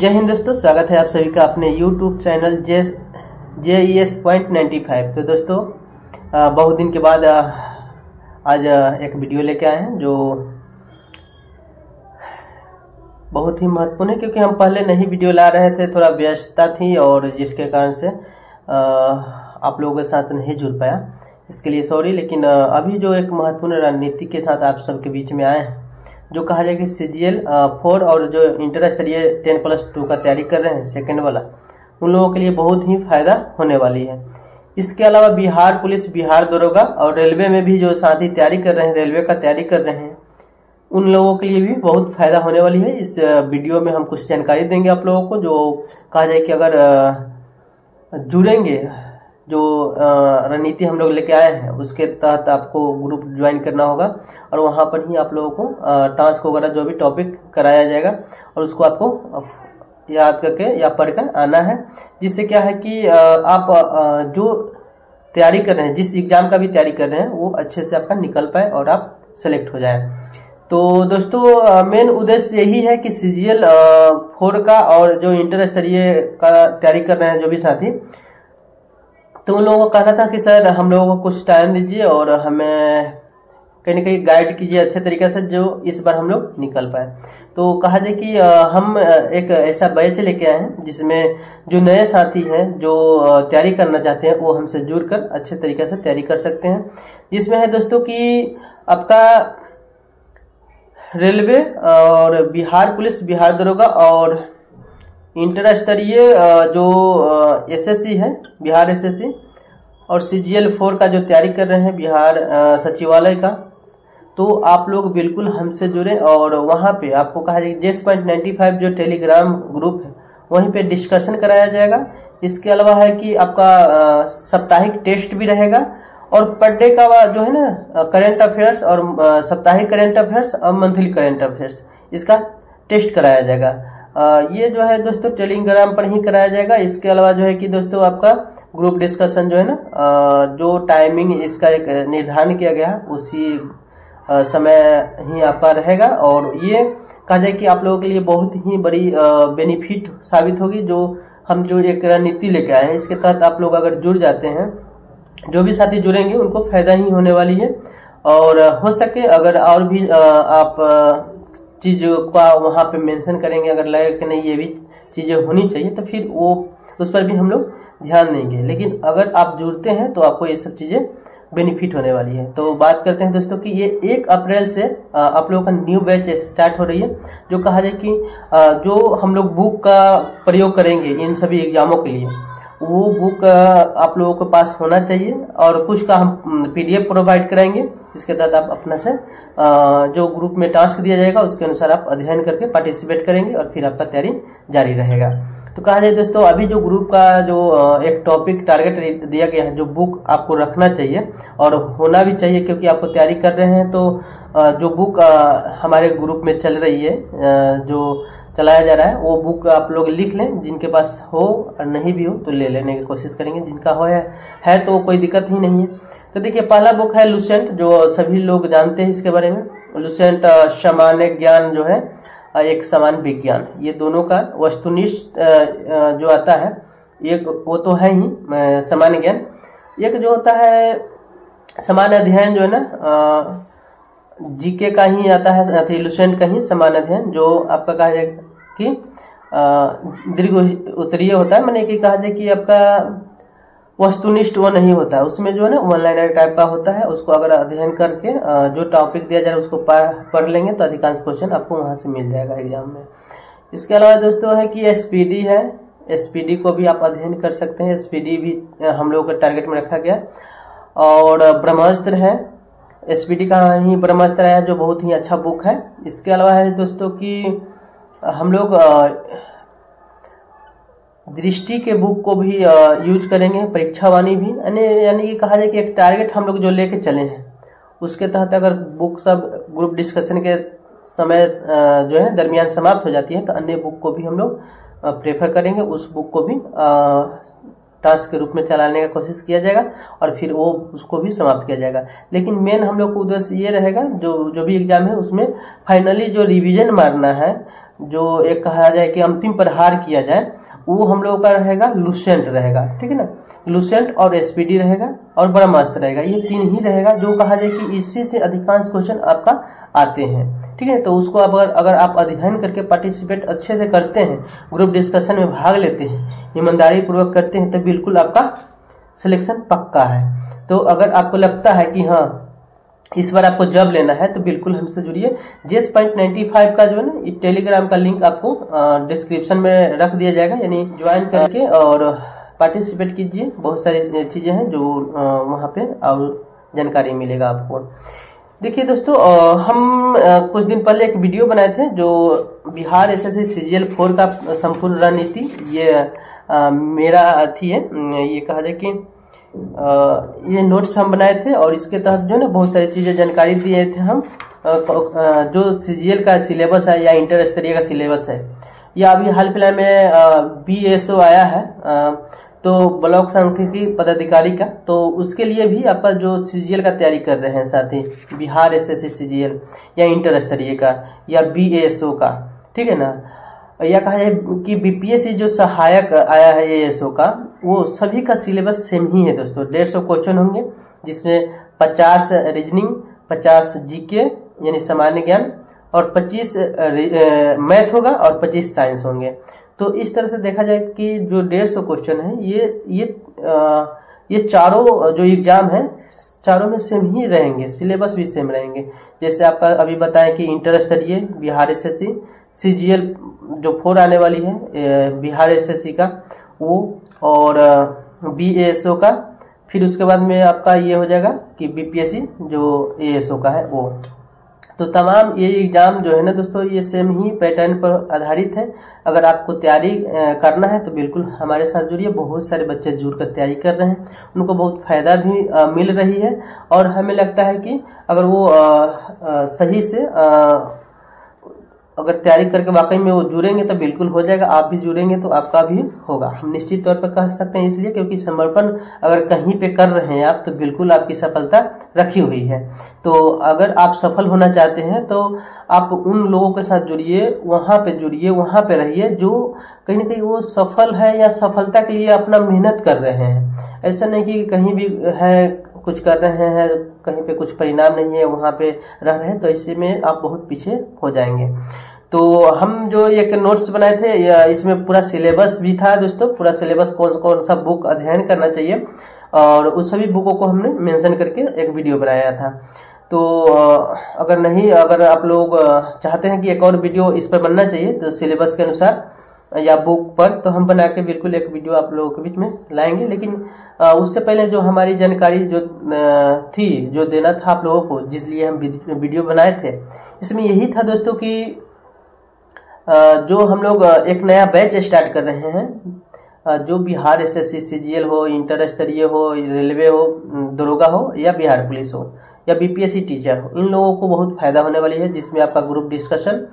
जय हिंद दोस्तों, स्वागत है आप सभी का अपने YouTube चैनल JES पॉइंट 95। तो दोस्तों बहुत दिन के बाद आज एक वीडियो लेके आए हैं जो बहुत ही महत्वपूर्ण है, क्योंकि हम पहले नहीं वीडियो ला रहे थे, थोड़ा व्यस्तता थी और जिसके कारण से आप लोगों के साथ नहीं जुड़ पाया, इसके लिए सॉरी। लेकिन अभी जो एक महत्वपूर्ण रणनीति के साथ आप सबके बीच में आए हैं, जो कहा जाए कि CGL 4 और जो इंटर स्तरीय 10+2 का तैयारी कर रहे हैं सेकंड वाला, उन लोगों के लिए बहुत ही फायदा होने वाली है। इसके अलावा बिहार पुलिस, बिहार दरोगा और रेलवे में भी जो साथी तैयारी कर रहे हैं, रेलवे का तैयारी कर रहे हैं, उन लोगों के लिए भी बहुत फायदा होने वाली है। इस वीडियो में हम कुछ जानकारी देंगे आप लोगों को, जो कहा जाए कि अगर जुड़ेंगे, जो रणनीति हम लोग लेके आए हैं उसके तहत आपको ग्रुप ज्वाइन करना होगा और वहां पर ही आप लोगों को टास्क वगैरह जो भी टॉपिक कराया जाएगा और उसको आपको याद करके या पढ़कर आना है, जिससे क्या है कि आप जो तैयारी कर रहे हैं, जिस एग्जाम का भी तैयारी कर रहे हैं, वो अच्छे से आपका निकल पाए और आप सेलेक्ट हो जाए। तो दोस्तों मेन उद्देश्य यही है कि CGL 4 का और जो इंटर स्तरीय का तैयारी कर रहे हैं जो भी साथी, तो उन लोगों को कहना था कि सर हम लोगों को कुछ टाइम दीजिए और हमें कहीं ना कहीं गाइड कीजिए अच्छे तरीके से, जो इस बार हम लोग निकल पाए। तो कहा जाए कि हम एक ऐसा बैच लेके आए हैं जिसमें जो नए साथी हैं जो तैयारी करना चाहते हैं, वो हमसे जुड़कर अच्छे तरीके से तैयारी कर सकते हैं। जिसमें है दोस्तों कि आपका रेलवे और बिहार पुलिस, बिहार दरोगा और इंटर स्तरीय जो SSC है, बिहार SSC, और CGL 4 का जो तैयारी कर रहे हैं बिहार सचिवालय का, तो आप लोग बिल्कुल हमसे जुड़े और वहां पे आपको कहा जाएगा JES पॉइंट 95 जो टेलीग्राम ग्रुप है, वहीं पे डिस्कशन कराया जाएगा। इसके अलावा है कि आपका साप्ताहिक टेस्ट भी रहेगा और पर डे का जो है ना करंट अफेयर्स और साप्ताहिक करंट अफेयर्स और मंथली करंट अफेयर्स, इसका टेस्ट कराया जाएगा। ये जो है दोस्तों टेलीग्राम पर ही कराया जाएगा। इसके अलावा जो है कि दोस्तों आपका ग्रुप डिस्कशन जो है ना, जो टाइमिंग इसका एक निर्धारण किया गया है उसी समय ही आपका रहेगा और ये कहा जाए कि आप लोगों के लिए बहुत ही बड़ी बेनिफिट साबित होगी। जो हम जो एक रणनीति लेके आए हैं, इसके तहत आप लोग अगर जुड़ जाते हैं, जो भी साथी जुड़ेंगे उनको फायदा ही होने वाली है। और हो सके अगर और भी आप चीज का वहां पे मेंशन करेंगे, अगर लगे कि नहीं ये भी चीजें होनी चाहिए, तो फिर वो उस पर भी हम लोग ध्यान देंगे। लेकिन अगर आप जुड़ते हैं तो आपको ये सब चीजें बेनिफिट होने वाली है। तो बात करते हैं दोस्तों कि ये 1 अप्रैल से आप लोगों का न्यू बैच स्टार्ट हो रही है, जो कहा जाए कि जो हम लोग बुक का प्रयोग करेंगे इन सभी एग्जामों के लिए, वो बुक आप लोगों के पास होना चाहिए और कुछ का हम PDF प्रोवाइड कराएंगे। इसके तहत आप अपना से जो ग्रुप में टास्क दिया जाएगा उसके अनुसार आप अध्ययन करके पार्टिसिपेट करेंगे और फिर आपका तैयारी जारी रहेगा। तो कहा जाए दोस्तों, अभी जो ग्रुप का जो एक टॉपिक टारगेट दिया गया है, जो बुक आपको रखना चाहिए और होना भी चाहिए, क्योंकि आपको तैयारी कर रहे हैं, तो जो बुक हमारे ग्रुप में चल रही है, जो चलाया जा रहा है, वो बुक आप लोग लिख लें। जिनके पास हो और नहीं भी हो तो ले लेने की कोशिश करेंगे, जिनका हो है तो कोई दिक्कत ही नहीं है। तो देखिए, पहला बुक है लुसेंट, जो सभी लोग जानते हैं इसके बारे में। लुसेंट सामान्य ज्ञान जो है, एक सामान्य विज्ञान, ये दोनों का वस्तुनिष्ठ जो आता है, एक वो तो है ही सामान्य ज्ञान, एक जो होता है सामान्य अध्ययन जो है ना, GK का ही आता है, लुसेंट का ही सामान्य अध्ययन, जो आपका कहा जाए कि दीर्घ उत्तरीय होता है, मैंने कहा जाए कि आपका वस्तुनिष्ठ वो नहीं होता है, उसमें जो है ना वन लाइनर टाइप का होता है। उसको अगर अध्ययन करके जो टॉपिक दिया जाए उसको पढ़ लेंगे तो अधिकांश क्वेश्चन आपको वहां से मिल जाएगा एग्जाम में। इसके अलावा दोस्तों है कि SPD है, SPD को भी आप अध्ययन कर सकते हैं। SPD भी हम लोगों के टारगेट में रखा गया। और ब्रह्मास्त्र है, SPD का ही ब्रह्मास्त्र है, जो बहुत ही अच्छा बुक है। इसके अलावा है दोस्तों कि हम लोग दृष्टि के बुक को भी यूज करेंगे, परीक्षावाणी भी, यानी कि कहा जाए कि एक टारगेट हम लोग जो लेके चले हैं उसके तहत अगर बुक सब ग्रुप डिस्कशन के समय जो है दरमियान समाप्त हो जाती है, तो अन्य बुक को भी हम लोग प्रेफर करेंगे, उस बुक को भी टास्क के रूप में चलाने का कोशिश किया जाएगा और फिर वो उसको भी समाप्त किया जाएगा। लेकिन मेन हम लोग को उद्देश्य ये रहेगा, जो भी एग्जाम है उसमें फाइनली जो रिवीजन मारना है, जो एक कहा जाए कि अंतिम प्रहार किया जाए, वो हम लोगों का रहेगा लुसेंट रहेगा, ठीक है ना। लुसेंट और एसपीडी रहेगा और ब्रह्मास्त्र रहेगा, ये 3 ही रहेगा जो कहा जाए कि इसी से अधिकांश क्वेश्चन आपका आते हैं, ठीक है। तो उसको अगर आप अध्ययन करके पार्टिसिपेट अच्छे से करते हैं, ग्रुप डिस्कशन में भाग लेते हैं, ईमानदारी पूर्वक करते हैं, तो बिल्कुल आपका सिलेक्शन पक्का है। तो अगर आपको लगता है कि हाँ इस बार आपको जॉब लेना है, तो बिल्कुल हमसे जुड़िए। JS.95 का जो है ना टेलीग्राम का लिंक आपको डिस्क्रिप्शन में रख दिया जाएगा, यानी ज्वाइन करके और पार्टिसिपेट कीजिए। बहुत सारी चीजें हैं जो वहाँ पे और जानकारी मिलेगा आपको। देखिए दोस्तों, हम कुछ दिन पहले एक वीडियो बनाए थे जो बिहार SSC CGL 4 का संपूर्ण रणनीति, ये मेरा थी है, ये कहा जाए कि ये नोट्स हम बनाए थे और इसके तहत जो है ना बहुत सारी चीजें जानकारी दिए थे हम। जो CGL का सिलेबस है या इंटर स्तरीय का सिलेबस है, या अभी हाल फिलहाल में BSO आया है, तो ब्लॉक सांख्यिकी पदाधिकारी का, तो उसके लिए भी आपका जो CGL का तैयारी कर रहे हैं साथी, बिहार SSC CGL या इंटर स्तरीय का या BSO का, ठीक है ना, या कहा जाए कि BPSC जो सहायक आया है ASO का, वो सभी का सिलेबस सेम ही है दोस्तों। 150 क्वेश्चन होंगे, जिसमें 50 रीजनिंग, 50 GK यानी सामान्य ज्ञान और 25 मैथ होगा और 25 साइंस होंगे। तो इस तरह से देखा जाए कि जो 150 क्वेश्चन है, ये चारों जो एग्जाम है चारों में सेम ही रहेंगे, सिलेबस भी सेम रहेंगे। जैसे आपका अभी बताएं कि इंटर स्तरीय बिहार SSC CGL जो 4 आने वाली है बिहार SSC का वो, और BSO का, फिर उसके बाद में आपका ये हो जाएगा कि BPSC जो ASO का है वो। तो तमाम ये एग्जाम जो है ना दोस्तों, ये सेम ही पैटर्न पर आधारित है। अगर आपको तैयारी करना है तो बिल्कुल हमारे साथ जुड़िए। बहुत सारे बच्चे जुड़कर तैयारी कर रहे हैं, उनको बहुत फायदा भी मिल रही है, और हमें लगता है कि अगर वो सही से अगर तैयारी करके वाकई में वो जुड़ेंगे तो बिल्कुल हो जाएगा। आप भी जुड़ेंगे तो आपका भी होगा, हम निश्चित तौर पर कह सकते हैं, इसलिए क्योंकि समर्पण अगर कहीं पे कर रहे हैं आप, तो बिल्कुल आपकी सफलता रखी हुई है। तो अगर आप सफल होना चाहते हैं तो आप उन लोगों के साथ जुड़िए, वहाँ पे जुड़िए, वहाँ पे रहिए जो कहीं ना कहीं वो सफल है या सफलता के लिए अपना मेहनत कर रहे हैं। ऐसा नहीं कि कहीं भी है कुछ कर रहे हैं, कहीं पे कुछ परिणाम नहीं है, वहाँ पे रह रहे हैं, तो ऐसे में आप बहुत पीछे हो जाएंगे। तो हम जो एक नोट्स बनाए थे, इसमें पूरा सिलेबस भी था दोस्तों, पूरा सिलेबस कौन सा बुक अध्ययन करना चाहिए, और उस सभी बुकों को हमने मेंशन करके एक वीडियो बनाया था। तो अगर आप लोग चाहते हैं कि एक और वीडियो इस पर बनना चाहिए, तो सिलेबस के अनुसार या बुक पर, तो हम बना के बिल्कुल एक वीडियो आप लोगों के बीच में लाएंगे। लेकिन उससे पहले जो हमारी जानकारी जो थी, जो देना था आप लोगों को, जिसलिए हम वीडियो बनाए थे, इसमें यही था दोस्तों कि जो हम लोग एक नया बैच स्टार्ट कर रहे हैं, जो बिहार SSC CGL हो, इंटर स्तरीय हो, रेलवे हो, दरोगा हो या बिहार पुलिस हो या BPSC टीचर हो, इन लोगों को बहुत फायदा होने वाली है। जिसमें आपका ग्रुप डिस्कशन,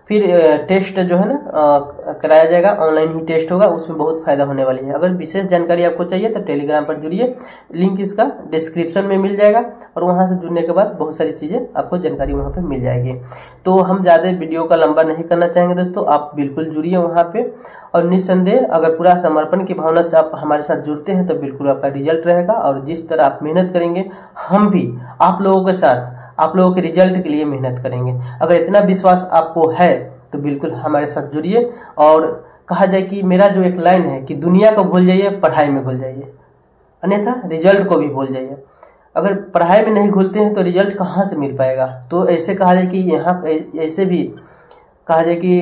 फिर टेस्ट जो है ना कराया जाएगा, ऑनलाइन ही टेस्ट होगा, उसमें बहुत फायदा होने वाली है। अगर विशेष जानकारी आपको चाहिए तो टेलीग्राम पर जुड़िए, लिंक इसका डिस्क्रिप्शन में मिल जाएगा, और वहां से जुड़ने के बाद बहुत सारी चीजें आपको जानकारी वहां पे मिल जाएगी। तो हम ज्यादा वीडियो का लंबा नहीं करना चाहेंगे दोस्तों, आप बिल्कुल जुड़िए वहां पे, और निस्संदेह अगर पूरा समर्पण की भावना से आप हमारे साथ जुड़ते हैं तो बिल्कुल आपका रिजल्ट रहेगा। और जिस तरह आप मेहनत करेंगे, हम भी आप लोगों के साथ आप लोगों के रिजल्ट के लिए मेहनत करेंगे। अगर इतना विश्वास आपको है तो बिल्कुल हमारे साथ जुड़िए। और कहा जाए कि मेरा जो एक लाइन है कि दुनिया को भूल जाइए, पढ़ाई में घुल जाइए, अन्यथा रिजल्ट को भी भूल जाइए। अगर पढ़ाई में नहीं घुलते हैं तो रिजल्ट कहाँ से मिल पाएगा। तो ऐसे कहा जाए कि यहाँ ऐसे भी कहा जाए कि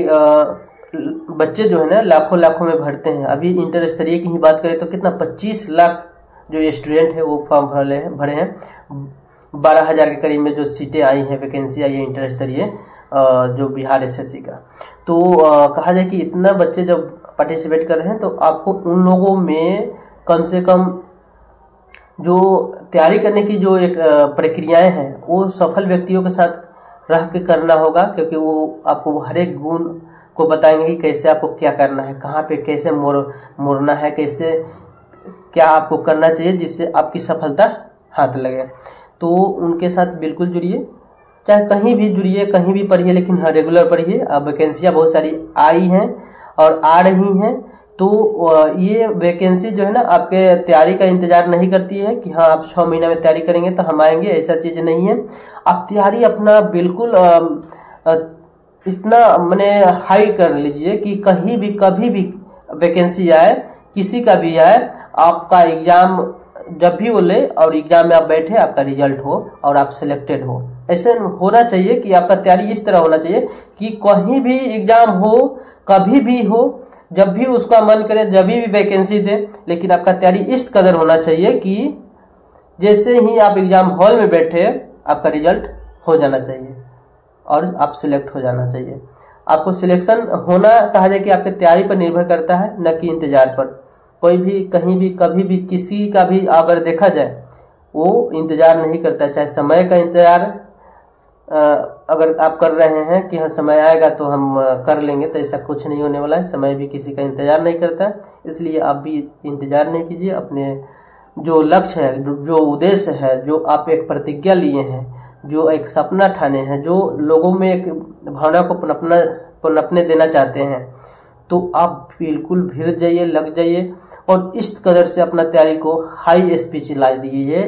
बच्चे जो है ना लाखों में भरते हैं। अभी इंटर स्तरीय की ही बात करें तो कितना 25 लाख जो स्टूडेंट है वो फॉर्म भरे हैं। 12,000 के करीब में जो सीटें आई हैं, वैकेंसी आई है इंटर स्तरीय जो बिहार SSC का। तो कहा जाए कि इतना बच्चे जब पार्टिसिपेट कर रहे हैं, तो आपको उन लोगों में कम से कम जो तैयारी करने की जो एक प्रक्रियाएं हैं, वो सफल व्यक्तियों के साथ रह के करना होगा, क्योंकि वो आपको हर एक गुण को बताएंगे कि कैसे आपको क्या करना है, कहाँ पे कैसे मोड़ना है, कैसे क्या आपको करना चाहिए जिससे आपकी सफलता हाथ लगे। तो उनके साथ बिल्कुल जुड़िए, चाहे कहीं भी जुड़िए, कहीं भी पढ़िए, लेकिन हाँ रेगुलर पढ़िए। अब वैकेंसियाँ बहुत सारी आई हैं और आ रही हैं, तो ये वैकेंसी जो है ना आपके तैयारी का इंतजार नहीं करती है कि हाँ आप 6 महीना में तैयारी करेंगे तो हम आएंगे, ऐसा चीज़ नहीं है। आप तैयारी अपना बिल्कुल इतना मैंने हाई कर लीजिए कि कहीं भी कभी भी वैकेंसी आए, किसी का भी आए, आपका एग्जाम जब भी वो ले और एग्जाम में आप बैठे, आपका रिजल्ट हो और आप सिलेक्टेड हो। ऐसे होना चाहिए कि आपका तैयारी इस तरह होना चाहिए कि कहीं भी एग्जाम हो, कभी भी हो, जब भी उसका मन करे, जब भी वैकेंसी दे, लेकिन आपका तैयारी इस कदर होना चाहिए कि जैसे ही आप एग्जाम हॉल में बैठे आपका रिजल्ट हो जाना चाहिए और आप सिलेक्ट हो जाना चाहिए। आपको सिलेक्शन होना कहा जाए कि आपकी तैयारी पर निर्भर करता है, न कि इंतजार पर। कोई भी कहीं भी कभी भी किसी का भी अगर देखा जाए वो इंतजार नहीं करता, चाहे समय का इंतजार अगर आप कर रहे हैं कि हाँ समय आएगा तो हम कर लेंगे, तो ऐसा कुछ नहीं होने वाला है। समय भी किसी का इंतजार नहीं करता है, इसलिए आप भी इंतजार नहीं कीजिए। अपने जो लक्ष्य है, जो उद्देश्य है, जो आप एक प्रतिज्ञा लिए हैं, जो एक सपना ठाने हैं, जो लोगों में एक भावना को पनपने देना चाहते हैं, तो आप बिल्कुल भिड़ जाइए, लग जाइए और इस कदर से अपना तैयारी को हाई स्पीड ला दीजिए,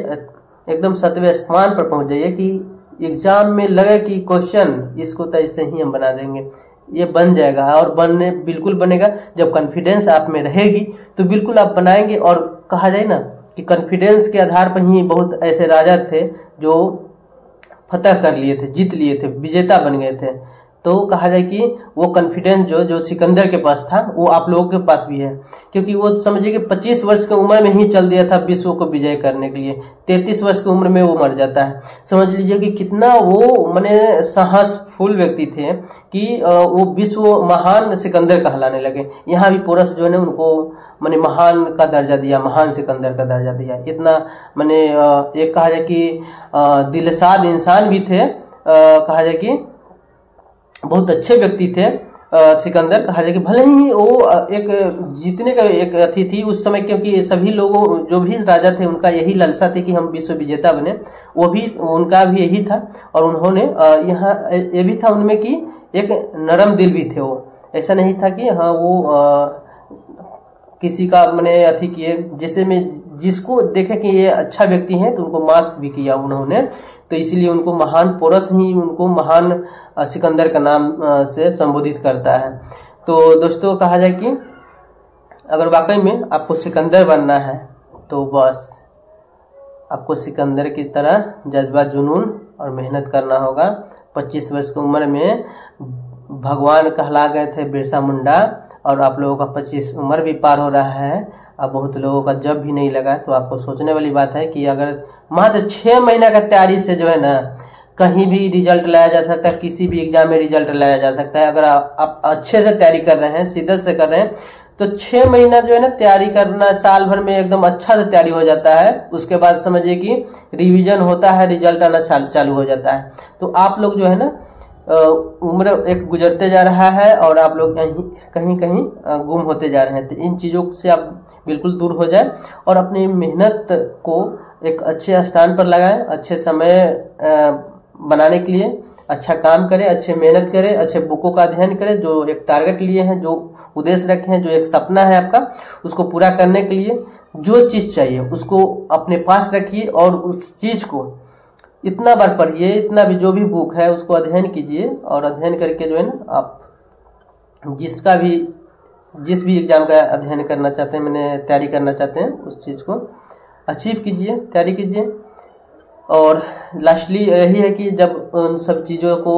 एकदम 7वें स्थान पर पहुंच जाइए कि एग्जाम में लगे कि क्वेश्चन इसको तो ऐसे ही हम बना देंगे, ये बन जाएगा। और बनने बिल्कुल बनेगा जब कॉन्फिडेंस आप में रहेगी, तो बिल्कुल आप बनाएंगे। और कहा जाए ना कि कॉन्फिडेंस के आधार पर ही बहुत ऐसे राजा थे जो फतह कर लिए थे, जीत लिए थे, विजेता बन गए थे। तो कहा जाए कि वो कॉन्फिडेंस जो सिकंदर के पास था वो आप लोगों के पास भी है, क्योंकि वो समझिए कि 25 वर्ष की उम्र में ही चल दिया था विश्व को विजय करने के लिए। 33 वर्ष की उम्र में वो मर जाता है। समझ लीजिए कि कितना वो माने साहसफुल व्यक्ति थे कि वो विश्व महान सिकंदर कहलाने लगे। यहाँ भी पोरस जो है उनको माने महान का दर्जा दिया, महान सिकंदर का दर्जा दिया। इतना माने एक कहा जाए कि दिलसाद इंसान भी थे, कहा जाए कि बहुत अच्छे व्यक्ति थे सिकंदर। कहा जाए कि भले ही वो एक जीतने का एक अथी थी उस समय, क्योंकि सभी लोगों जो भी राजा थे उनका यही लालसा थी कि हम विश्व विजेता बने, वो भी उनका भी यही था। और उन्होंने यहाँ ये भी था उनमें कि एक नरम दिल भी थे। वो ऐसा नहीं था कि हाँ वो किसी का मैंने अथी किए, जिससे में जिसको देखे कि ये अच्छा व्यक्ति है तो उनको माफ भी किया उन्होंने। तो इसीलिए उनको महान पोरस ही उनको महान सिकंदर का नाम से संबोधित करता है। तो दोस्तों कहा जाए कि अगर वाकई में आपको सिकंदर बनना है तो बस आपको सिकंदर की तरह जज्बा, जुनून और मेहनत करना होगा। 25 वर्ष की उम्र में भगवान कहला गए थे बिरसा मुंडा, और आप लोगों का 25 उम्र भी पार हो रहा है। अब बहुत लोगों का जब भी नहीं लगा, तो आपको सोचने वाली बात है कि अगर मात्र 6 महीना का तैयारी से जो है ना कहीं भी रिजल्ट लाया जा सकता है, किसी भी एग्जाम में रिजल्ट लाया जा सकता है। अगर आप अच्छे से तैयारी कर रहे हैं, शिद्दत से कर रहे हैं, तो 6 महीना जो है ना तैयारी करना, साल भर में एकदम अच्छा से तैयारी हो जाता है। उसके बाद समझिए कि रिवीजन होता है, रिजल्ट आना चालू हो जाता है। तो आप लोग जो है ना उम्र एक गुजरते जा रहा है और आप लोग कहीं कहीं गुम होते जा रहे हैं। तो इन चीज़ों से आप बिल्कुल दूर हो जाए और अपनी मेहनत को एक अच्छे स्थान पर लगाएं। अच्छे समय बनाने के लिए अच्छा काम करें, अच्छे मेहनत करें, अच्छे बुकों का अध्ययन करें। जो एक टारगेट लिए हैं, जो उद्देश्य रखे हैं, जो एक सपना है आपका, उसको पूरा करने के लिए जो चीज़ चाहिए उसको अपने पास रखिए और उस चीज़ को इतना बार पढ़िए, इतना भी जो भी बुक है उसको अध्ययन कीजिए। और अध्ययन करके जो है ना आप जिस भी एग्जाम का अध्ययन करना चाहते हैं, मैंने तैयारी करना चाहते हैं, उस चीज़ को अचीव कीजिए, तैयारी कीजिए। और लास्टली यही है कि जब उन सब चीज़ों को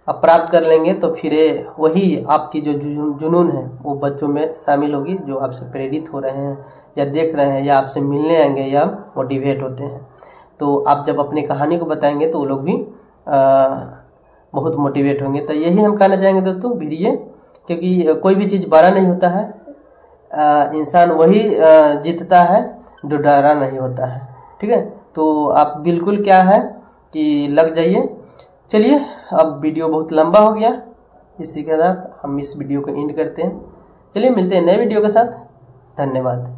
आप प्राप्त कर लेंगे तो फिर वही आपकी जो जुनून है वो बच्चों में शामिल होगी, जो आपसे प्रेरित हो रहे हैं या देख रहे हैं या आपसे मिलने आएंगे या मोटिवेट होते हैं। तो आप जब अपनी कहानी को बताएंगे तो वो लोग भी बहुत मोटिवेट होंगे। तो यही हम कहना चाहेंगे दोस्तों वीडियो, क्योंकि कोई भी चीज़ बड़ा नहीं होता है, इंसान वही जीतता है जो डरा नहीं होता है। ठीक है, तो आप बिल्कुल क्या है कि लग जाइए। चलिए, अब वीडियो बहुत लंबा हो गया, इसी के साथ हम इस वीडियो को एंड करते हैं। चलिए मिलते हैं नए वीडियो के साथ। धन्यवाद।